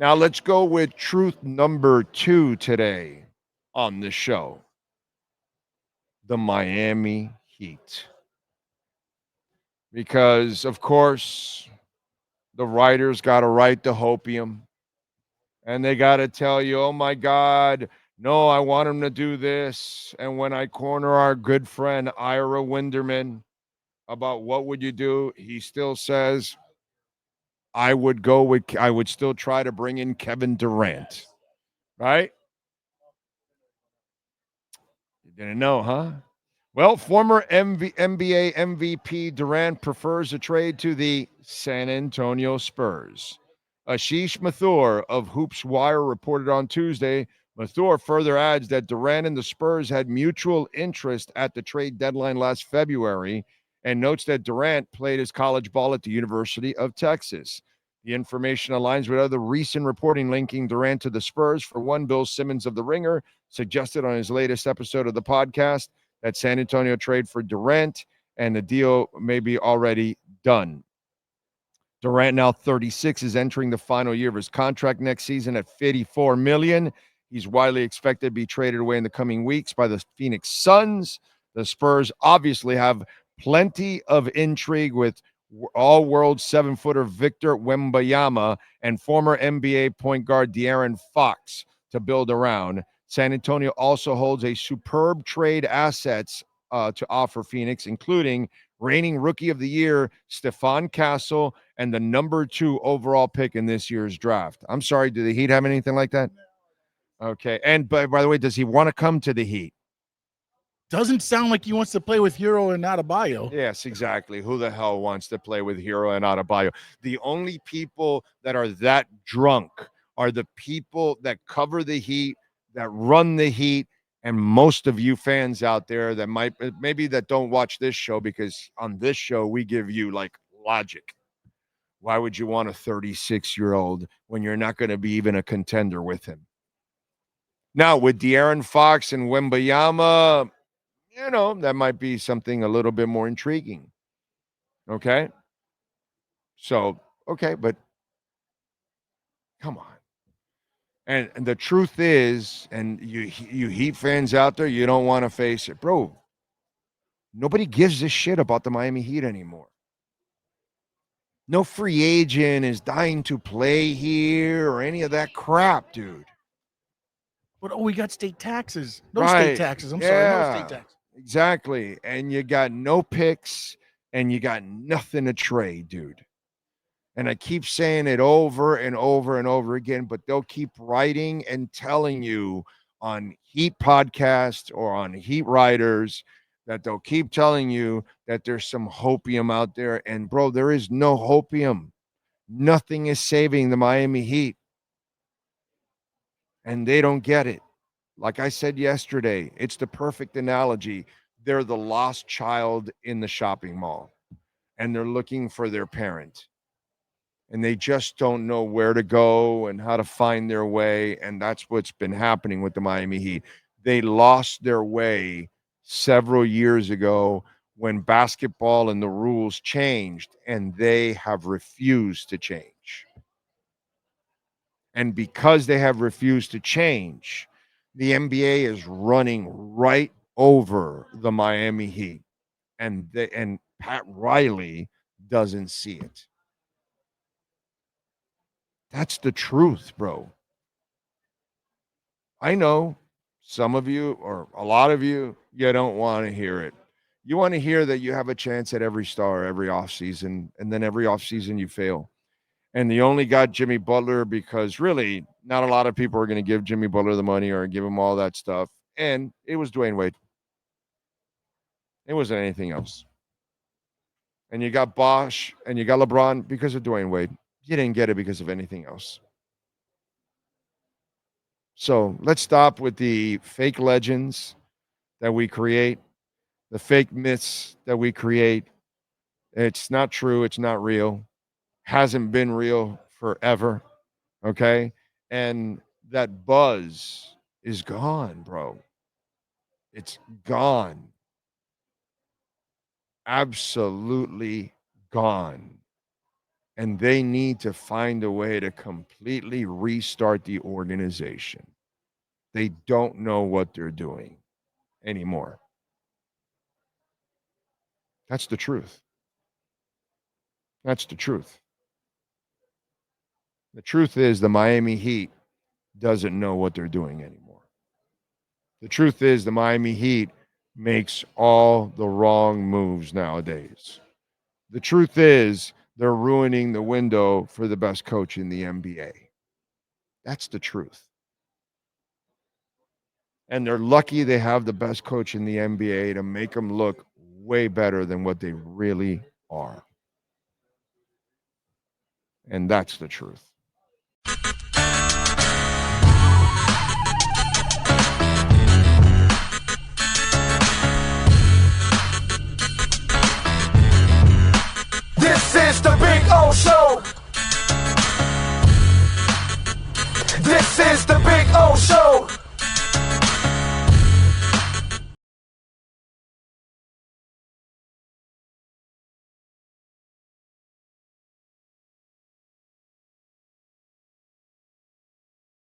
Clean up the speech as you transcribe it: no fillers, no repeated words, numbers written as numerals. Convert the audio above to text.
Now let's go with truth number 2 today on the show. The Miami Heat. Because, of course, the writers got to write the hopium. And they got to tell you, oh my God, no, I want him to do this. And when I corner our good friend Ira Winderman about what would you do, he still says, I would still try to bring in Kevin Durant. Right? You didn't know, huh? Well, former NBA MVP Durant prefers a trade to the San Antonio Spurs. Ashish Mathur of Hoops Wire reported on Tuesday. Mathur further adds that Durant and the Spurs had mutual interest at the trade deadline last February and notes that Durant played his college ball at the University of Texas. The information aligns with other recent reporting linking Durant to the Spurs. For one, Bill Simmons of The Ringer suggested on his latest episode of the podcast that San Antonio trade for Durant, and the deal may be already done. Durant, now 36, is entering the final year of his contract next season at $54 million. He's widely expected to be traded away in the coming weeks by the Phoenix Suns. The Spurs obviously have plenty of intrigue with all-world 7-footer Victor Wembanyama and former NBA point guard De'Aaron Fox to build around. San Antonio also holds a superb trade assets to offer Phoenix, including reigning Rookie of the Year Stephon Castle and the number 2 overall pick in this year's draft. I'm sorry, do the Heat have anything like that? Okay. And by the way, does he want to come to the Heat? Doesn't sound like he wants to play with Hero and Adebayo. Yes, exactly. Who the hell wants to play with Hero and Adebayo? The only people that are that drunk are the people that cover the Heat, that run the Heat, and most of you fans out there that might maybe that don't watch this show, because on this show we give you like logic. Why would you want a 36-year-old when you're not going to be even a contender with him? Now, with De'Aaron Fox and Wembanyama, that might be something a little bit more intriguing. Okay? So, okay, but come on. And the truth is, and you Heat fans out there, you don't want to face it. Bro, nobody gives a shit about the Miami Heat anymore. No free agent is dying to play here or any of that crap, dude. But we got state taxes. No state Right. taxes. I'm sorry, no state Yeah. taxes. Exactly. And you got no picks and you got nothing to trade, dude. And I keep saying it over and over and over again, but they'll keep writing and telling you on Heat podcasts or on Heat writers that they'll keep telling you that there's some hopium out there. And bro, there is no hopium. Nothing is saving the Miami Heat. And they don't get it. Like I said yesterday, it's the perfect analogy. They're the lost child in the shopping mall and they're looking for their parent. And they just don't know where to go and how to find their way. And that's what's been happening with the Miami Heat. They lost their way several years ago when basketball and the rules changed, and they have refused to change. And because they have refused to change, the NBA is running right over the Miami Heat. And Pat Riley doesn't see it. That's the truth, bro. I know some of you or a lot of you, you don't want to hear it. You want to hear that you have a chance at every star every offseason, and then every offseason you fail. And they only got Jimmy Butler because really not a lot of people are going to give Jimmy Butler the money or give him all that stuff. And it was Dwayne Wade. It wasn't anything else. And you got Bosch and you got LeBron because of Dwayne Wade. You didn't get it because of anything else. So let's stop with the fake legends that we create, the fake myths that we create. It's not true. It's not real. Hasn't been real forever. Okay. And that buzz is gone, bro. It's gone. Absolutely gone. And they need to find a way to completely restart the organization. They don't know what they're doing anymore. That's the truth. That's the truth. The truth is the Miami Heat doesn't know what they're doing anymore. The truth is the Miami Heat makes all the wrong moves nowadays. The truth is they're ruining the window for the best coach in the NBA. That's the truth. And they're lucky they have the best coach in the NBA to make them look way better than what they really are. And that's the truth.